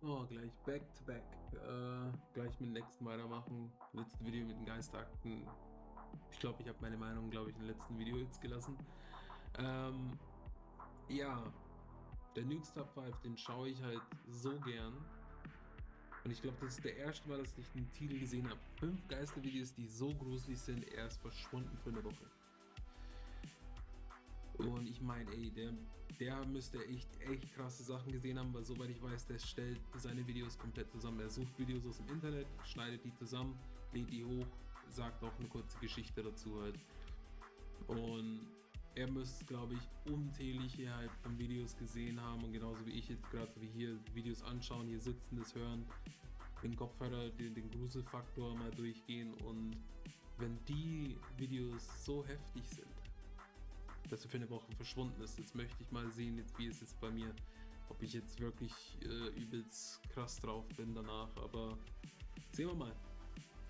Oh, gleich back to back. Gleich mit dem nächsten weitermachen. Letzte Video mit den Geisterakten. Ich glaube, ich habe meine Meinung, glaube ich, im letzten Video jetzt gelassen. Ähm, ja, der Nukes Top 5, den schaue ich halt so gern. Und ich glaube, das ist der erste Mal, dass ich den Titel gesehen habe. 5 Geistervideos, die so gruselig sind, er ist verschwunden für eine Woche. Und ich meine, ey, der müsste echt krasse Sachen gesehen haben, weil soweit ich weiß, der stellt seine Videos komplett zusammen. Er sucht Videos aus dem Internet, schneidet die zusammen, lädt die hoch, sagt auch eine kurze Geschichte dazu halt. Und er müsste, glaube ich, unzählige halt von Videos gesehen haben und genauso wie ich jetzt gerade wie hier Videos anschauen, hier sitzen, das hören, den Kopfhörer, den Gruselfaktor mal durchgehen und wenn die Videos so heftig sind, dass er für eine Woche verschwunden ist. Jetzt möchte ich mal sehen, jetzt, wie es jetzt bei mir, ob ich jetzt wirklich übelst krass drauf bin danach, aber sehen wir mal.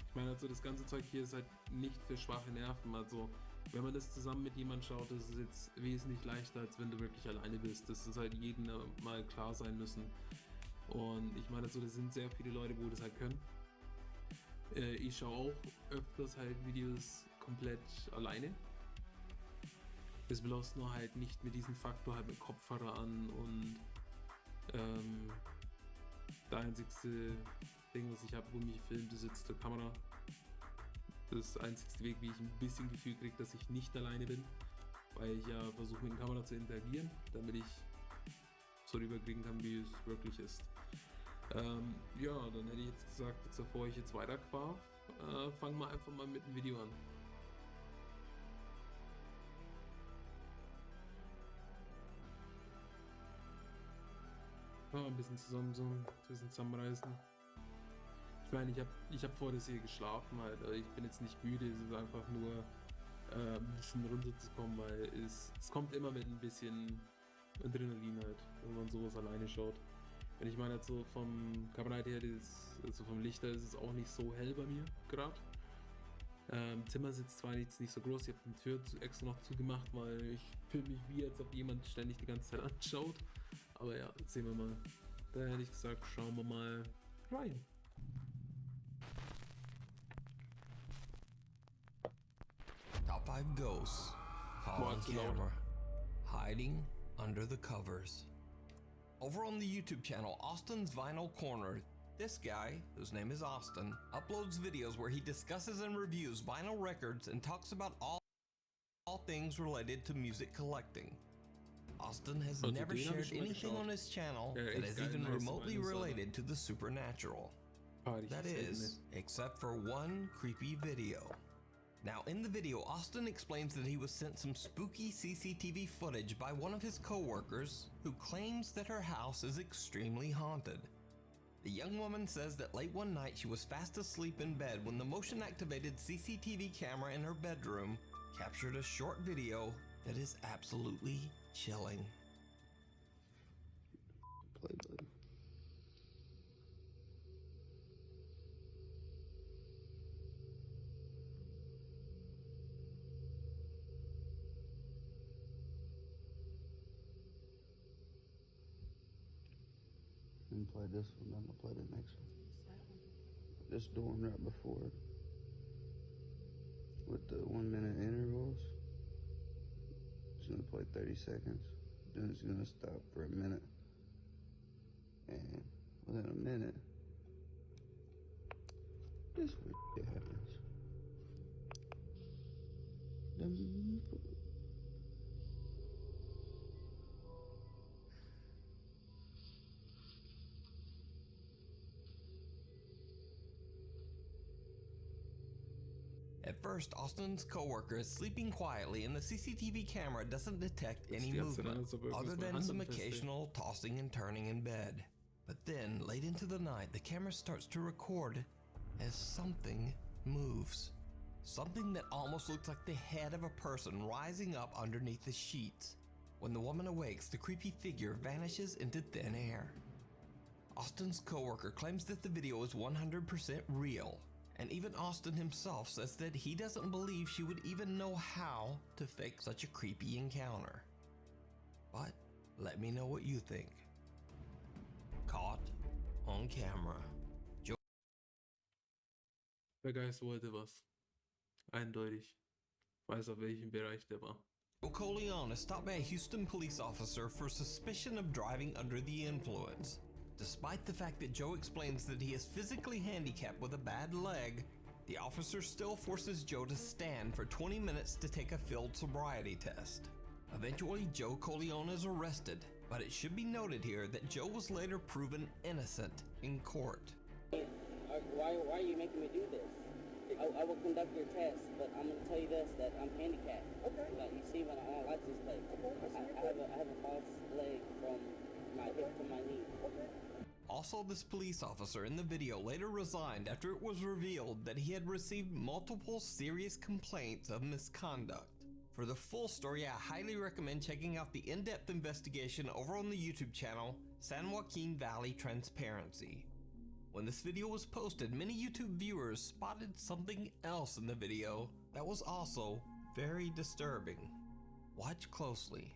Ich meine, also das ganze Zeug hier ist halt nicht für schwache Nerven, also wenn man das zusammen mit jemandem schaut, ist es jetzt wesentlich leichter, als wenn du wirklich alleine bist. Das ist halt jedem mal klar sein müssen. Und ich meine, also das sind sehr viele Leute, wo das halt können. Ich schaue auch öfters halt Videos komplett alleine. Das bloß nur halt nicht mit diesem Faktor halt mit Kopfhörer an und der einzigste Ding, was ich habe, wo mich filmt, ist jetzt die Kamera. Das ist der einzigste Weg, wie ich ein bisschen Gefühl kriege, dass ich nicht alleine bin, weil ich ja versuche mit der Kamera zu interagieren, damit ich so rüberkriegen kann, wie es wirklich ist. Ja, dann hätte ich jetzt gesagt, jetzt bevor ich jetzt weiterquarf, fangen wir einfach mal mit dem Video an. Ja, ein bisschen zusammenreißen. Ich meine, ich hab vor das hier geschlafen halt. Also ich bin jetzt nicht müde, es ist einfach nur ein bisschen runterzukommen, weil es kommt immer mit ein bisschen Adrenalin halt, wenn man sowas alleine schaut. Wenn ich meine, halt so vom Kamera her, also vom Licht her ist es auch nicht so hell bei mir gerade. Zimmer sitzt zwar jetzt nicht so groß, ich habe die Tür extra noch zugemacht, weil ich fühle mich wie, als ob jemand ständig die ganze Zeit anschaut. Aber ja, sehen wir mal. Da hätte ich gesagt, schauen wir mal rein. Top 5 ghosts caught Boah, on zu laut. camera, hiding under the covers. Over on the YouTube channel Austin's Vinyl Corner, this guy, whose name is Austin, uploads videos where he discusses and reviews vinyl records and talks about all things related to music collecting. Austin has Also never den habe ich shared schon mal anything on geschaut. his channel Ja, that echt is geil, even nice remotely Vinyl-Sache. related to the supernatural. Fahre ich That selten is, mit. except for one creepy video. Now, in the video, Austin explains that he was sent some spooky CCTV footage by one of his co-workers who claims that her house is extremely haunted. The young woman says that late one night she was fast asleep in bed when the motion-activated CCTV camera in her bedroom captured a short video that is absolutely chilling. Play button. And play this one, then I'll play the next one. This doing right before it. With the 1 minute intervals. It's gonna play 30 seconds. Then it's gonna stop for a minute. And within a minute, this weird shit happens. At first, Austin's coworker is sleeping quietly and the CCTV camera doesn't detect any movement, other than some occasional tossing and turning in bed. But then, late into the night, the camera starts to record as something moves. Something that almost looks like the head of a person rising up underneath the sheets. When the woman awakes, the creepy figure vanishes into thin air. Austin's coworker claims that the video is 100% real. And even Austin himself says that he doesn't believe she would even know how to fake such a creepy encounter. But let me know what you think. Caught on camera. Der Geist wollte was. Eindeutig. Weiß auf welchem Bereich der war. Joe Corleone is stopped by a Houston police officer for suspicion of driving under the influence. Despite the fact that Joe explains that he is physically handicapped with a bad leg, the officer still forces Joe to stand for 20 minutes to take a field sobriety test. Eventually, Joe Corleone is arrested, but it should be noted here that Joe was later proven innocent in court. Why are you making me do this? I will conduct your test, but I'm going to tell you this, that I'm handicapped. Okay. Like you see when I license plate. Okay. I have a false leg from my hip to my knee. Okay. Also, this police officer in the video later resigned after it was revealed that he had received multiple serious complaints of misconduct. For the full story, I highly recommend checking out the in-depth investigation over on the YouTube channel, San Joaquin Valley Transparency. When this video was posted, many YouTube viewers spotted something else in the video that was also very disturbing. Watch closely.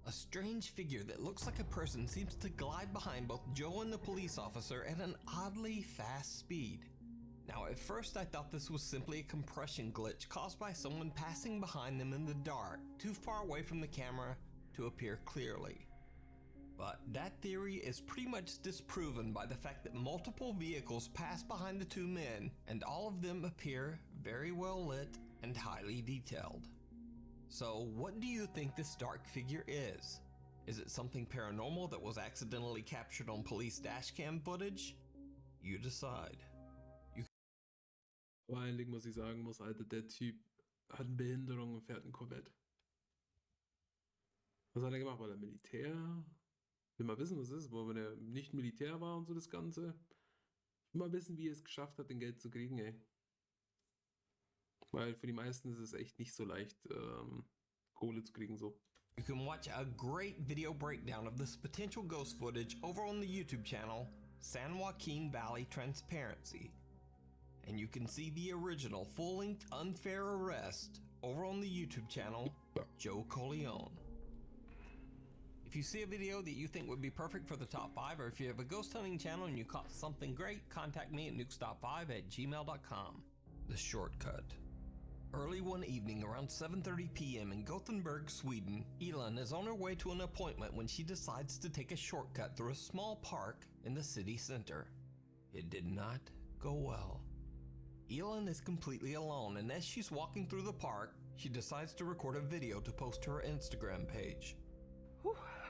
A strange figure that looks like a person seems to glide behind both Joe and the police officer at an oddly fast speed. Now, at first I thought this was simply a compression glitch caused by someone passing behind them in the dark, too far away from the camera to appear clearly. But that theory is pretty much disproven by the fact that multiple vehicles pass behind the two men, and all of them appear very well lit and highly detailed. So, what do you think this dark figure is? Is it something paranormal that was accidentally captured on police dashcam footage? You decide. Aber ein Ding, was ich sagen muss, Alter, der Typ hat eine Behinderung und fährt ein Corvette. Was hat er gemacht? War er Militär? Will mal wissen, was es ist, wenn er nicht Militär war und so das Ganze. Ich will mal wissen, wie er es geschafft hat, den Geld zu kriegen, ey. Weil für die meisten ist es echt nicht so leicht, Kohle zu kriegen, so. You can watch a great video breakdown of this potential ghost footage over on the YouTube channel, San Joaquin Valley Transparency. And you can see the original full-length unfair arrest over on the YouTube channel, Joe Corleone. If you see a video that you think would be perfect for the top 5, or if you have a ghost hunting channel and you caught something great, contact me at nukestop5@gmail.com. The shortcut. Early one evening around 7:30 p.m. in Gothenburg, Sweden, Elin is on her way to an appointment when she decides to take a shortcut through a small park in the city center. It did not go well. Elin is completely alone, and as she's walking through the park, she decides to record a video to post to her Instagram page.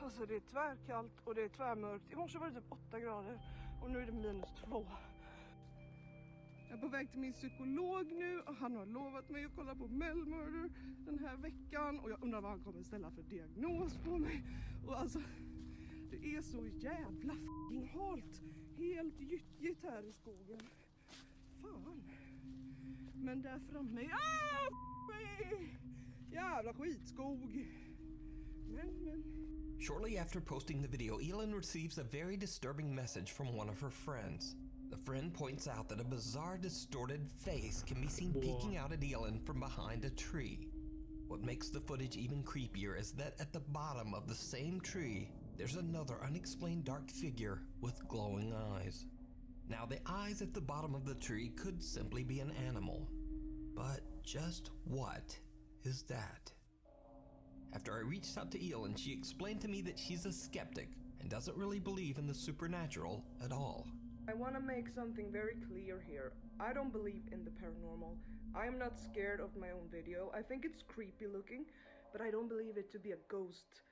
Alltså det är tvärkallt och det är tvärmörkt. I morse var det typ 8 grader och nu är det -2. Jag är på väg till min psykolog nu och han har lovat mig att kolla på Mel Murder den här veckan. Och jag undrar vad han kommer ställa för diagnos på mig. Och alltså, det är så jävla f***ing halt. Helt gyttjigt här i skogen. Fan. Men där framme, jävla skitskog. Men. Shortly after posting the video, Elin receives a very disturbing message from one of her friends. The friend points out that a bizarre, distorted face can be seen peeking out at Elin from behind a tree. What makes the footage even creepier is that at the bottom of the same tree, there's another unexplained dark figure with glowing eyes. Now, the eyes at the bottom of the tree could simply be an animal. But just what is that? After I reached out to Elin, she explained to me that she's a skeptic and doesn't really believe in the supernatural at all. I want to make something very clear here. I don't believe in the paranormal. I am not scared of my own video. I think it's creepy looking, but I don't believe it to be a ghost.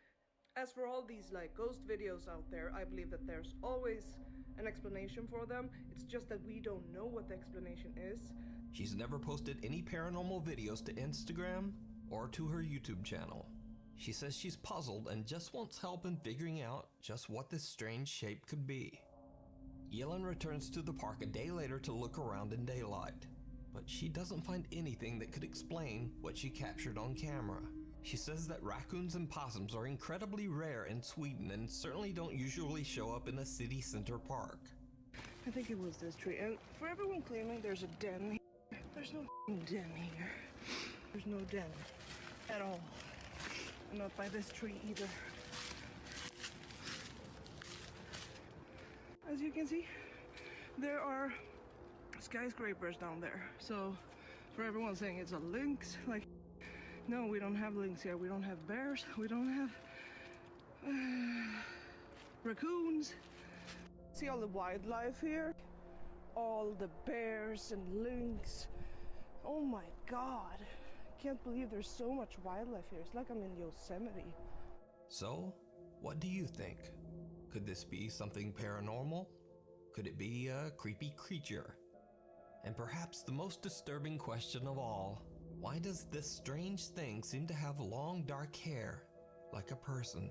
As for all these ghost videos out there, I believe that there's always an explanation for them. It's just that we don't know what the explanation is. She's never posted any paranormal videos to Instagram or to her YouTube channel. She says she's puzzled and just wants help in figuring out just what this strange shape could be. Elin returns to the park a day later to look around in daylight, but she doesn't find anything that could explain what she captured on camera. She says that raccoons and possums are incredibly rare in Sweden and certainly don't usually show up in a city center park. I think it was this tree. And for everyone claiming there's a den here, there's no den here. There's no den at all. And not by this tree either. As you can see, there are skyscrapers down there. So for everyone saying it's a lynx, like, no, we don't have lynx here. We don't have bears. We don't have raccoons. See all the wildlife here? All the bears and lynx. Oh my God. I can't believe there's so much wildlife here. It's like I'm in Yosemite. So, what do you think? Could this be something paranormal? Could it be a creepy creature? And perhaps the most disturbing question of all, why does this strange thing seem to have long dark hair, like a person?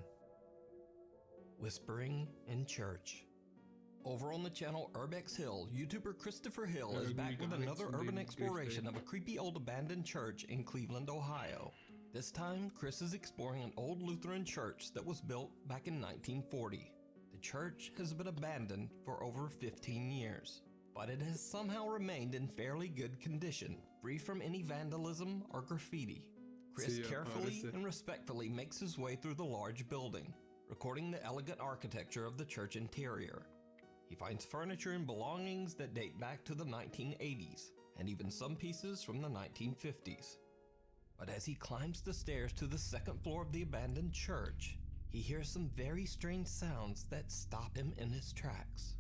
Whispering in church. Over on the channel Urbex Hill, YouTuber Christopher Hill is back with another urban exploration of a creepy old abandoned church in Cleveland, Ohio. This time, Chris is exploring an old Lutheran church that was built back in 1940. The church has been abandoned for over 15 years, but it has somehow remained in fairly good condition, free from any vandalism or graffiti. Chris carefully and respectfully makes his way through the large building, recording the elegant architecture of the church interior. He finds furniture and belongings that date back to the 1980s, and even some pieces from the 1950s. But as he climbs the stairs to the second floor of the abandoned church, he hears some very strange sounds that stop him in his tracks.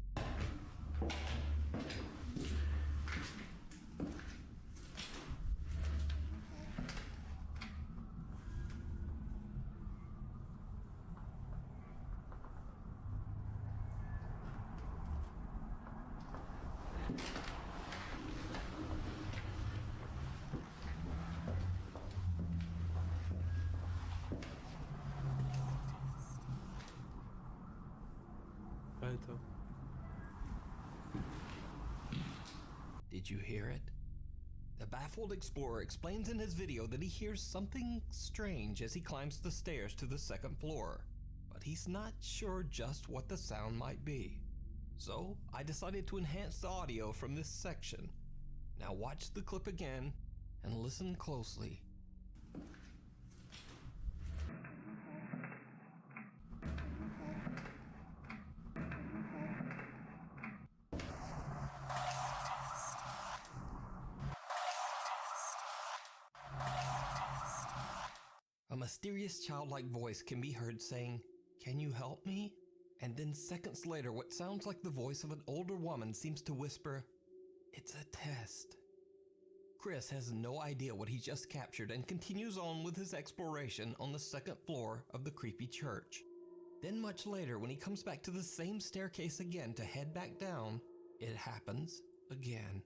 Alter. Did you hear it? The baffled explorer explains in his video that he hears something strange as he climbs the stairs to the second floor, but he's not sure just what the sound might be. So I decided to enhance the audio from this section. Now watch the clip again and listen closely. A mysterious childlike voice can be heard saying, "Can you help me?" And then seconds later, what sounds like the voice of an older woman seems to whisper, "It's a test." Chris has no idea what he just captured and continues on with his exploration on the second floor of the creepy church. Then much later, when he comes back to the same staircase again to head back down, it happens again.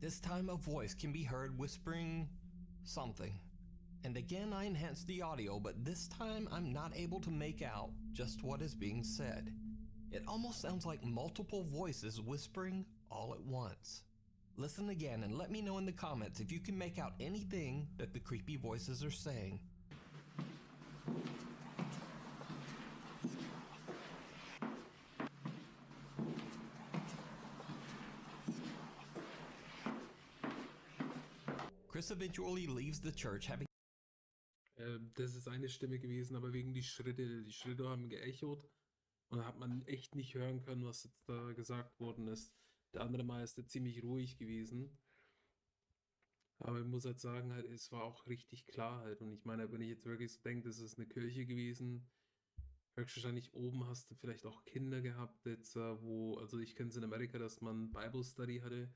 This time a voice can be heard whispering something. And again I enhanced the audio, but this time I'm not able to make out just what is being said. It almost sounds like multiple voices whispering all at once. Listen again and let me know in the comments if you can make out anything that the creepy voices are saying. Chris eventually leaves the church having Das ist eine Stimme gewesen, aber wegen die Schritte haben geechot und da hat man echt nicht hören können, was jetzt da gesagt worden ist. Der andere Mal ist er ziemlich ruhig gewesen. Aber ich muss halt sagen, halt, es war auch richtig klar halt. Und ich meine, wenn ich jetzt wirklich so denke, das ist eine Kirche gewesen, höchstwahrscheinlich oben hast du vielleicht auch Kinder gehabt, jetzt, also ich kenne es in Amerika, dass man Bible Study hatte.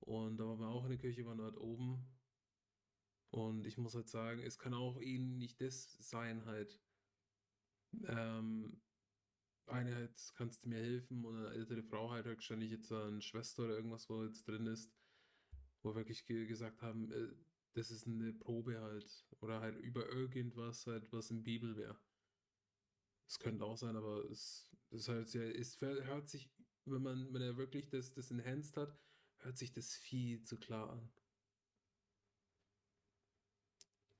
Und da waren wir auch in der Kirche, waren dort oben. Und ich muss halt sagen, es kann auch eben nicht das sein halt. Eine halt, kannst du mir helfen? Und eine ältere Frau halt wahrscheinlich jetzt eine Schwester oder irgendwas, wo jetzt drin ist, wo wir wirklich gesagt haben, das ist eine Probe halt. Oder halt über irgendwas halt, was in Bibel wäre. Es könnte auch sein, aber es ist halt sehr, es hört sich, wenn er wirklich das enhanced hat, hört sich das viel zu klar an.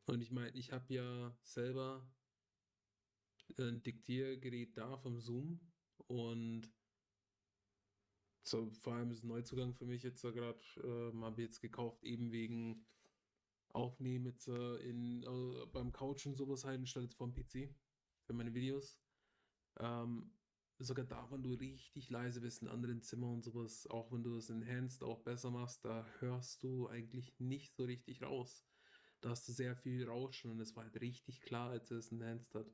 Und ich meine, ich habe ja selber ein Diktiergerät da vom Zoom und so, vor allem ist ein Neuzugang für mich jetzt gerade, habe ich jetzt gekauft, eben wegen Aufnehmen jetzt beim Couch und sowas halt, anstatt jetzt vom PC für meine Videos. Sogar da, wenn du richtig leise bist in anderen Zimmern und sowas, auch wenn du es enhanced auch besser machst, da hörst du eigentlich nicht so richtig raus. Da hast du sehr viel Rauschen und es war halt richtig klar, als er es enhanced hat.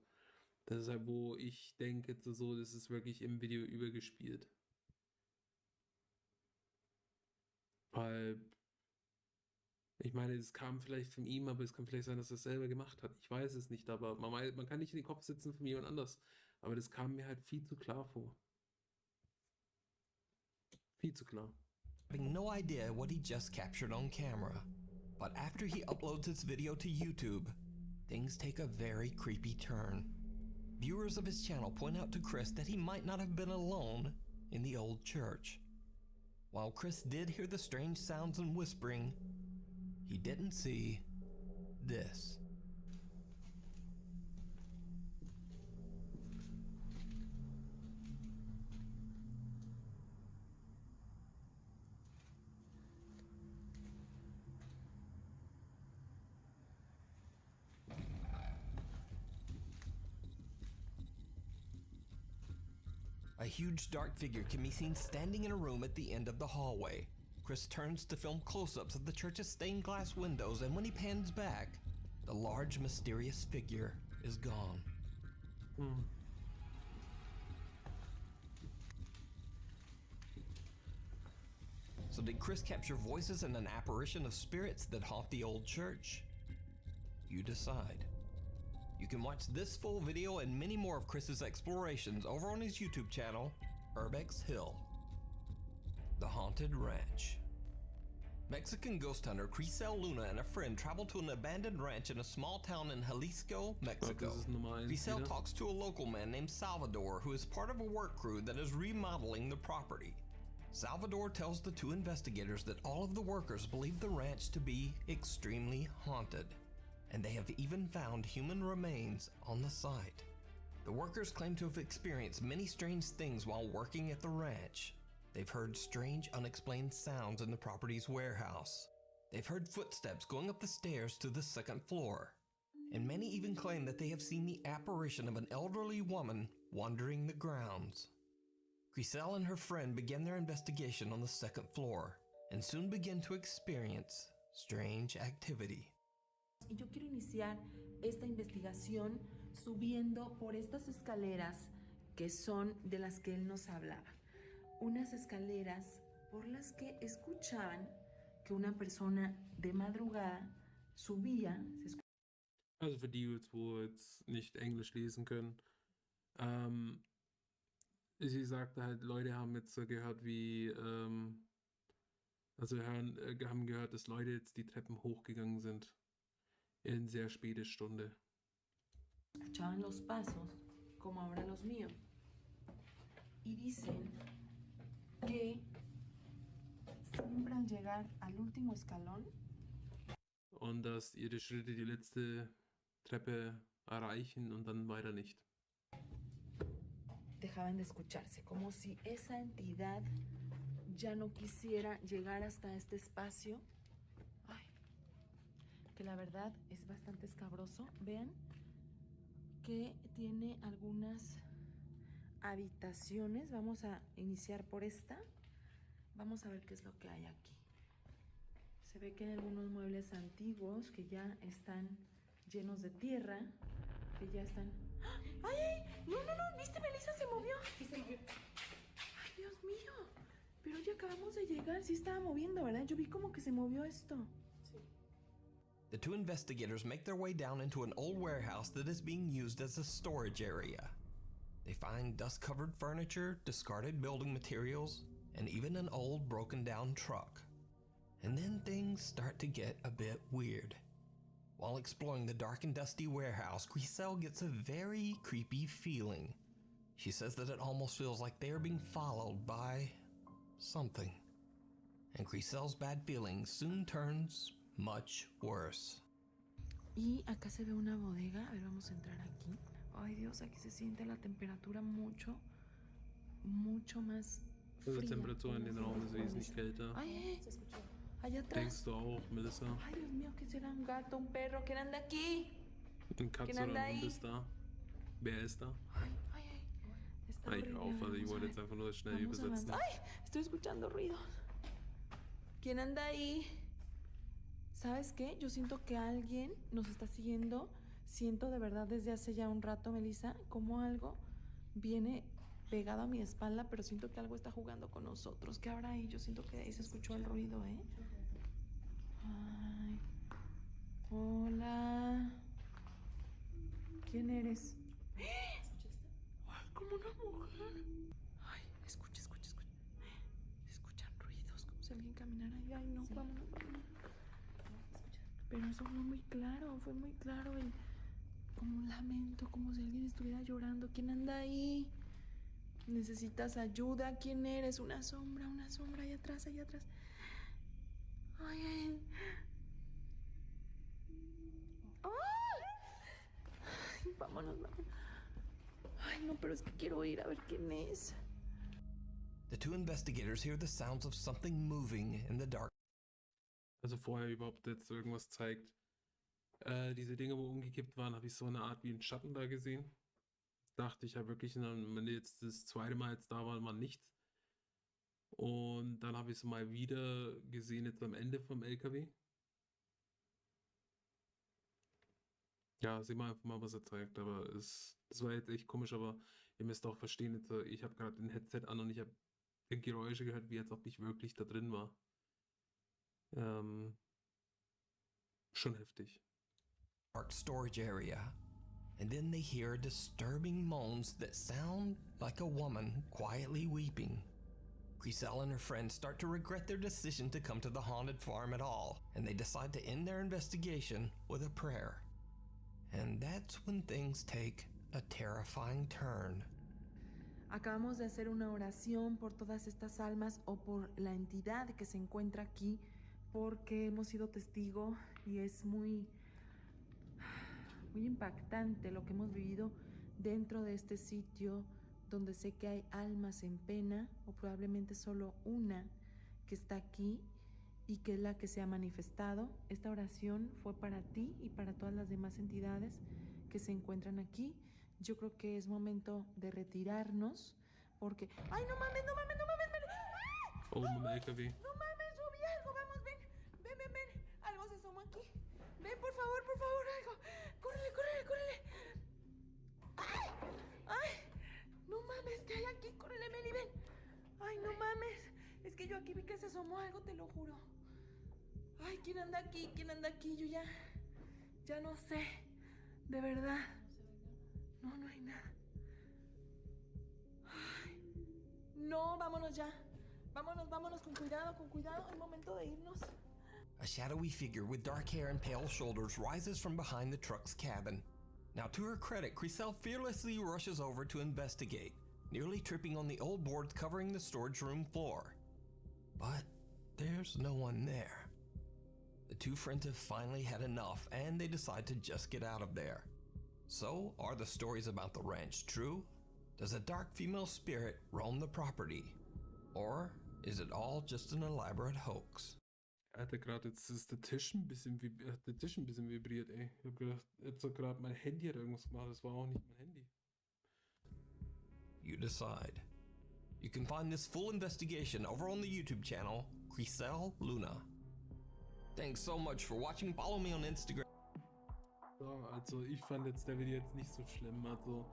Das ist halt, wo ich denke, so, das ist wirklich im Video übergespielt. Weil, ich meine, es kam vielleicht von ihm, aber es kann vielleicht sein, dass er es selber gemacht hat. Ich weiß es nicht, aber man kann nicht in den Kopf sitzen von jemand anders. Aber das kam mir halt viel zu klar vor. Viel zu klar. Having no idea what he just captured on camera. But after he uploads his video to YouTube, things take a very creepy turn. Viewers of his channel point out to Chris that he might not have been alone in the old church. While Chris did hear the strange sounds and whispering, he didn't see this. A huge dark figure can be seen standing in a room at the end of the hallway. Chris turns to film close-ups of the church's stained glass windows, and when he pans back, the large mysterious figure is gone. So did Chris capture voices and an apparition of spirits that haunt the old church? You decide. You can watch this full video and many more of Chris's explorations over on his YouTube channel, Urbex Hill. The Haunted Ranch. Mexican ghost hunter Crisel Luna and a friend travel to an abandoned ranch in a small town in Jalisco, Mexico. Crisel talks to a local man named Salvador who is part of a work crew that is remodeling the property. Salvador tells the two investigators that all of the workers believe the ranch to be extremely haunted, and they have even found human remains on the site. The workers claim to have experienced many strange things while working at the ranch. They've heard strange, unexplained sounds in the property's warehouse. They've heard footsteps going up the stairs to the second floor. And many even claim that they have seen the apparition of an elderly woman wandering the grounds. Crisel and her friend began their investigation on the second floor and soon begin to experience strange activity. Y yo quiero iniciar esta investigación subiendo por estas escaleras que son de las que él nos hablaba. Unas escaleras por las que escuchaban que una persona de madrugada subía. Also für die, wo jetzt nicht Englisch lesen können, sie sagte halt, Leute haben jetzt so gehört, wie, haben gehört, dass Leute jetzt die Treppen hochgegangen sind. En sehr späte Stunde. Escuchaban los pasos, como ahora los míos. Y dicen que siempre al llegar al último escalón, und dass ihre Schritte die letzte Treppe erreichen und dann weiter nicht. Dejaban de escucharse, como si esa entidad ya no quisiera llegar hasta este espacio. Que la verdad es bastante escabroso. Vean que tiene algunas habitaciones. Vamos a iniciar por esta. Vamos a ver qué es lo que hay aquí. Se ve que hay algunos muebles antiguos que ya están llenos de tierra, que ya están... ¡Ay! No, ¿viste? Melissa se movió. Sí, se movió. ¡Ay, Dios mío! Pero ya acabamos de llegar. Sí estaba moviendo, ¿verdad? Yo vi como que se movió esto. The two investigators make their way down into an old warehouse that is being used as a storage area. They find dust-covered furniture, discarded building materials, and even an old broken-down truck. And then things start to get a bit weird. While exploring the dark and dusty warehouse, Crisel gets a very creepy feeling. She says that it almost feels like they are being followed by something. And Crisel's bad feeling soon turns much worse. Y acá se ve una bodega. A ver, vamos a entrar aquí. Ay, Dios, aquí se siente la temperatura mucho más Also die fría. Temperatur in den Raum ist wesentlich kälter. Ay, allá atrás. Denkst du auch, Melissa? Ay, Dios mío, ¿qué será? Un gato, un perro. ¿Quién anda aquí? Ein Katze ¿Quién oder anda ein Hund ahí? ist da. Wer ist da? Ay, ay, ay. Está Ay, horrible. auf, also ich Vamos a wollte ver. jetzt einfach nur schnell Vamos a übersetzen. avanzar. Ay, estoy escuchando ruidos. ¿Quién anda ahí? ¿Sabes qué? Yo siento que alguien nos está siguiendo. Siento de verdad desde hace ya un rato, Melissa, como algo viene pegado a mi espalda, pero siento que algo está jugando con nosotros. ¿Qué habrá ahí? Yo siento que ahí se escuchó el ruido, ¿eh? Ay. Hola. ¿Quién eres? Ay, como una mujer. Ay, escucha. Se escuchan ruidos, como si alguien caminara ahí. Ay, no, vámonos. Pero eso fue muy claro. Como un lamento, como si alguien estuviera llorando. ¿Quién anda ahí? ¿Necesitas ayuda? ¿Quién eres? Una sombra, allá atrás. Ay. Ay, vámonos. Ay, no, pero es que quiero ir a ver quién es. The two investigators hear the sounds of something moving in the dark. Also vorher überhaupt jetzt irgendwas zeigt. Diese Dinge, wo umgekippt waren, habe ich so eine Art wie einen Schatten da gesehen. Dachte ich ja wirklich, wenn jetzt das zweite Mal jetzt da war nichts. Und dann habe ich es mal wieder gesehen, jetzt am Ende vom LKW. Ja, sehen wir einfach mal, was er zeigt. Aber das war jetzt echt komisch, aber ihr müsst auch verstehen, jetzt, ich habe gerade ein Headset an und ich habe Geräusche gehört, wie als ob ich wirklich da drin war. Schon heftig. Dark storage area. And then they hear disturbing moans that sound like a woman quietly weeping. Griselle and her friends start to regret their decision to come to the haunted farm at all, and they decide to end their investigation with a prayer. And that's when things take a terrifying turn. Acabamos de hacer una oración por todas estas almas o por la entidad que se encuentra aquí, porque hemos sido testigo y es muy impactante lo que hemos vivido dentro de este sitio, donde sé que hay almas en pena, o probablemente solo una que está aquí y que es la que se ha manifestado. Esta oración fue para ti y para todas las demás entidades que se encuentran aquí. Yo creo que es momento de retirarnos porque... ¡Ay, no mames! Oh, Mama LKW. No mames, yo vi algo. Vamos, ven. Algo se asomó aquí. Ven, por favor, algo. Córrele. ¡Ay! No mames, ¿qué hay aquí? Córrele, Meli, ven. Ay, no mames. Es que yo aquí vi que se asomó algo, te lo juro. Ay, ¿quién anda aquí? Yo ya no sé. De verdad. No hay nada. Ay, no, vámonos ya. Vámonos con cuidado. Es momento de irnos. A shadowy figure with dark hair and pale shoulders rises from behind the truck's cabin. Now, to her credit, Griselle fearlessly rushes over to investigate, nearly tripping on the old boards covering the storage room floor. But there's no one there. The two friends have finally had enough, and they decide to just get out of there. So, are the stories about the ranch true? Does a dark female spirit roam the property? Or is it all just an elaborate hoax? Alter, gerade jetzt ist der Tisch ein bisschen vibriert, ey. Ich hab gedacht, jetzt hat gerade mein Handy irgendwas gemacht, das war auch nicht mein Handy. You decide. You can find this full investigation over on the YouTube channel, Griselle Luna. Thanks so much for watching. Follow me on Instagram. Ja, also ich fand jetzt der Video jetzt nicht so schlimm. Also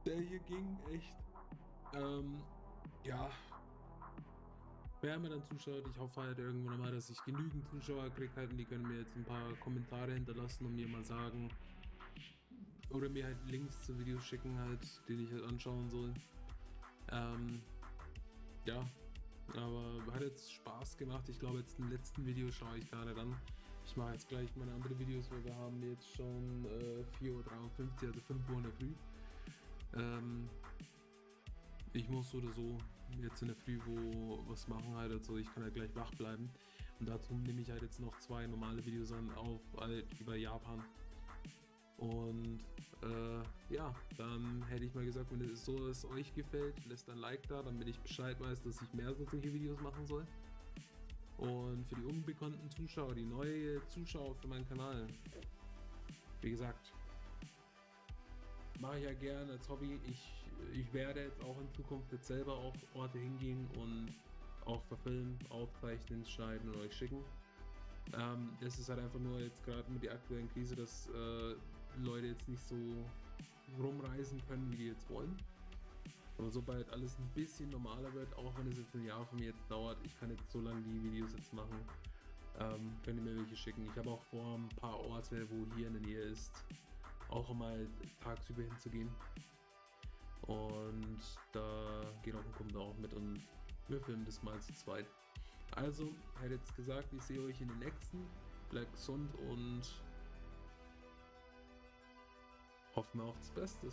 der hier ging echt. Ja. Wer mir dann zuschaut, ich hoffe halt irgendwann mal, dass ich genügend Zuschauer kriege halt und die können mir jetzt ein paar Kommentare hinterlassen und mir mal sagen. Oder mir halt Links zu Videos schicken halt, die ich halt anschauen soll. Ja. Aber hat jetzt Spaß gemacht. Ich glaube, jetzt im letzten Video schaue ich gar nicht an. Ich mache jetzt gleich meine anderen Videos, weil wir haben jetzt schon 4:53 Uhr, also 5 Uhr in der Früh. Ich muss so oder so jetzt in der Früh was machen halt, also ich kann halt gleich wach bleiben. Und dazu nehme ich halt jetzt noch 2 normale Videos auf, halt über Japan. Und ja, dann hätte ich mal gesagt, wenn es euch gefällt, lasst ein Like da, damit ich Bescheid weiß, dass ich mehr solche Videos machen soll. Und für die unbekannten Zuschauer, die neue Zuschauer für meinen Kanal, wie gesagt, mache ich ja gerne als Hobby. Ich werde jetzt auch in Zukunft jetzt selber auf Orte hingehen und auch verfilmen, aufzeichnen, schneiden und euch schicken. Das ist halt einfach nur jetzt gerade mit der aktuellen Krise, dass Leute jetzt nicht so rumreisen können, wie die jetzt wollen. Aber sobald alles ein bisschen normaler wird, auch wenn es jetzt ein Jahr von mir jetzt dauert, ich kann jetzt so lange die Videos jetzt machen, könnt ihr mir welche schicken. Ich habe auch vor, ein paar Orte, wo hier in der Nähe ist, auch mal tagsüber hinzugehen. Und da geht auch ein Kumpel auch mit und wir filmen das mal zu zweit. Also, ich hätte jetzt gesagt, ich sehe euch in den nächsten. Bleibt gesund und hoffen wir auf das Beste.